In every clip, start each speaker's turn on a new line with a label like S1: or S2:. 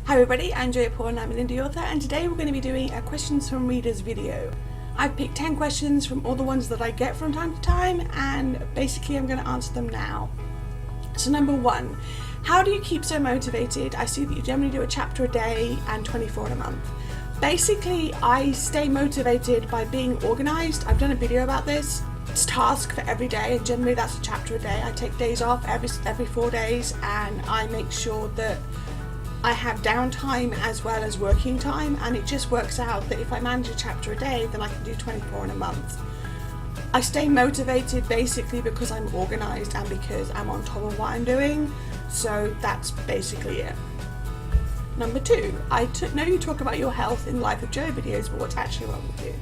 S1: Hi everybody, I'm Joya Paul and I'm an indie author, and today we're going to be doing a questions from readers video. I've picked 10 questions from all the ones that I get from time to time, and basically I'm going to answer them now. So number 1, how do you keep so motivated? I see that you generally do a chapter a day and 24 in a month. Basically, I stay motivated by being organised. I've done a video about this. It's a task for every day, and generally that's a chapter a day. I take days off every 4 days, and I make sure that I have downtime as well as working time, and it just works out that if I manage a chapter a day, then I can do 24 in a month. I stay motivated basically because I'm organised and because I'm on top of what I'm doing, so that's basically it. Number 2, I know you talk about your health in Life of Joe videos, but what's actually wrong with you?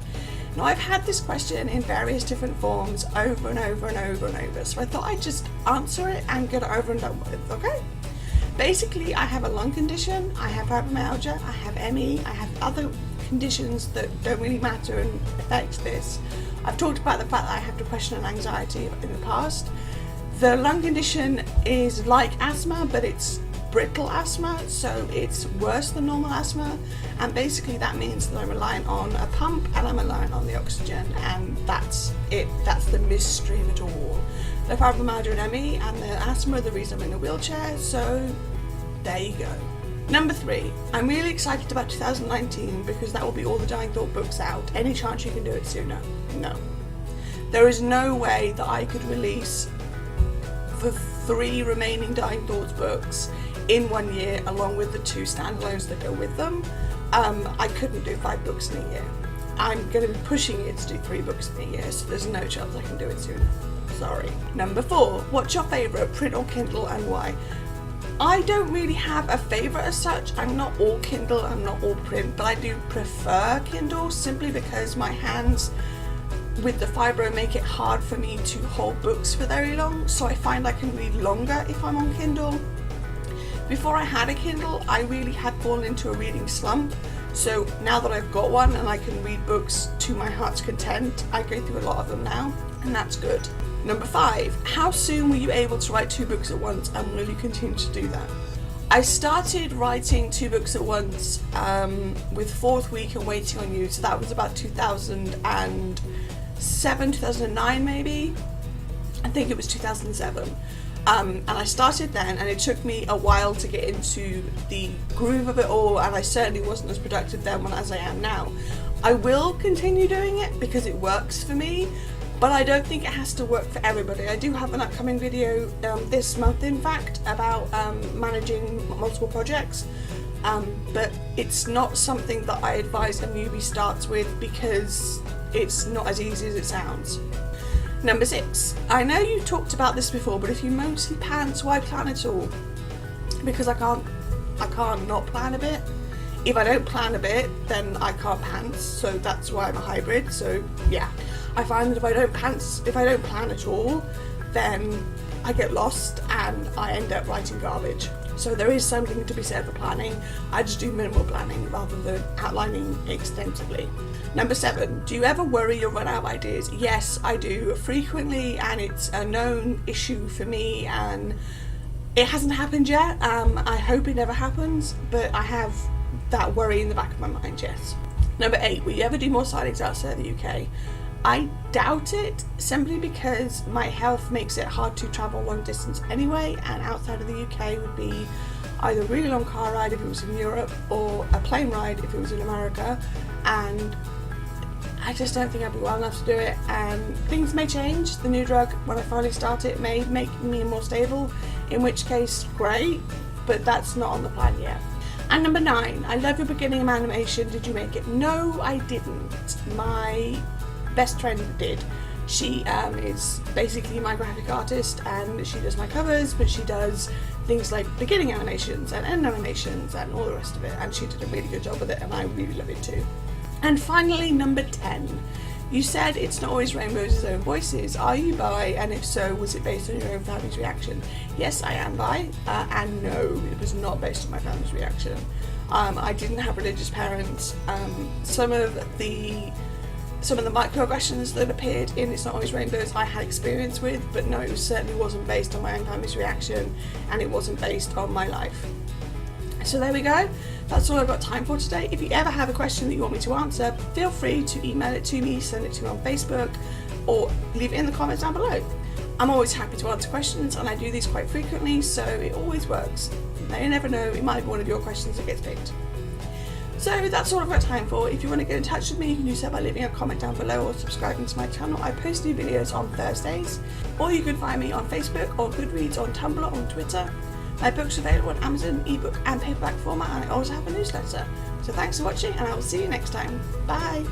S1: Now, I've had this question in various different forms over and over and over and over, so I thought I'd just answer it and get it over and done with, okay? Basically, I have a lung condition, I have fibromyalgia, I have ME, I have other conditions that don't really matter and affect this. I've talked about the fact that I have depression and anxiety in the past. The lung condition is like asthma, but it's brittle asthma, so it's worse than normal asthma, and basically that means that I'm reliant on a pump and I'm reliant on the oxygen, and that's it. That's the mystery of it all. The fibromyalgia and ME and the asthma are the reason I'm in a wheelchair, so there you go. Number 3, I'm really excited about 2019 because that will be all the Dying Thought books out. Any chance you can do it sooner? No. There is no way that I could release the 3 remaining Dying Thoughts books in 1 year along with the 2 standalones that go with them. I couldn't do 5 books in a year. I'm going to be pushing it to do 3 books in a year, so there's no chance I can do it sooner. Sorry. Number 4, what's your favourite, print or Kindle, and why? I don't really have a favourite as such. I'm not all Kindle, I'm not all print, but I do prefer Kindle simply because my hands with the fibro make it hard for me to hold books for very long, so I find I can read longer if I'm on Kindle. Before I had a Kindle, I really had fallen into a reading slump, so now that I've got one and I can read books to my heart's content, I go through a lot of them now, and that's good. Number 5, how soon were you able to write 2 books at once, and will you continue to do that? I started writing 2 books at once with Fourth Week and Waiting on You, so that was about 2007, 2009 maybe? I think it was 2007. And I started then, and it took me a while to get into the groove of it all, and I certainly wasn't as productive then as I am now. I will continue doing it because it works for me, but I don't think it has to work for everybody. I do have an upcoming video this month, in fact, about managing multiple projects, but it's not something that I advise a newbie starts with because it's not as easy as it sounds. Number 6, I know you talked about this before, but if you mostly pants, why plan at all? Because I can't not plan a bit. If I don't plan a bit, then I can't pants, so that's why I'm a hybrid. So yeah, I find that if I don't plan at all, then I get lost and I end up writing garbage. So there is something to be said for planning. I just do minimal planning rather than outlining extensively. Number 7, do you ever worry you'll run out of ideas? Yes, I do frequently, and it's a known issue for me, and it hasn't happened yet. I hope it never happens, but I have that worry in the back of my mind, yes. Number 8, will you ever do more signings outside the UK? I doubt it, simply because my health makes it hard to travel long distance anyway, and outside of the UK would be either a really long car ride if it was in Europe, or a plane ride if it was in America, and I just don't think I'd be well enough to do it. And things may change. The new drug, when I finally start it, may make me more stable, in which case great, but that's not on the plan yet. And number 9, I love your beginning of animation. Did you make it? No, I didn't. My best friend did. She is basically my graphic artist, and she does my covers, but she does things like beginning animations and end animations and all the rest of it, and she did a really good job with it, and I really love it too. And finally, number 10, you said it's not always Rainbow's own voices. Are you bi, and if so, was it based on your own family's reaction? Yes, I am bi, and no, it was not based on my family's reaction. I didn't have religious parents. Some of the microaggressions that appeared in It's Not Always Rainbows I had experience with, but no, it certainly wasn't based on my own family's reaction, and it wasn't based on my life. So there we go, that's all I've got time for today. If you ever have a question that you want me to answer, feel free to email it to me, send it to me on Facebook, or leave it in the comments down below. I'm always happy to answer questions, and I do these quite frequently, so it always works. Now you never know, it might be one of your questions that gets picked. So that's all I've got time for. If you want to get in touch with me, you can do so by leaving a comment down below or subscribing to my channel. I post new videos on Thursdays, or you can find me on Facebook or Goodreads, on Tumblr, on Twitter. My book's available on Amazon, ebook and paperback format, and I also have a newsletter. So thanks for watching, and I will see you next time. Bye!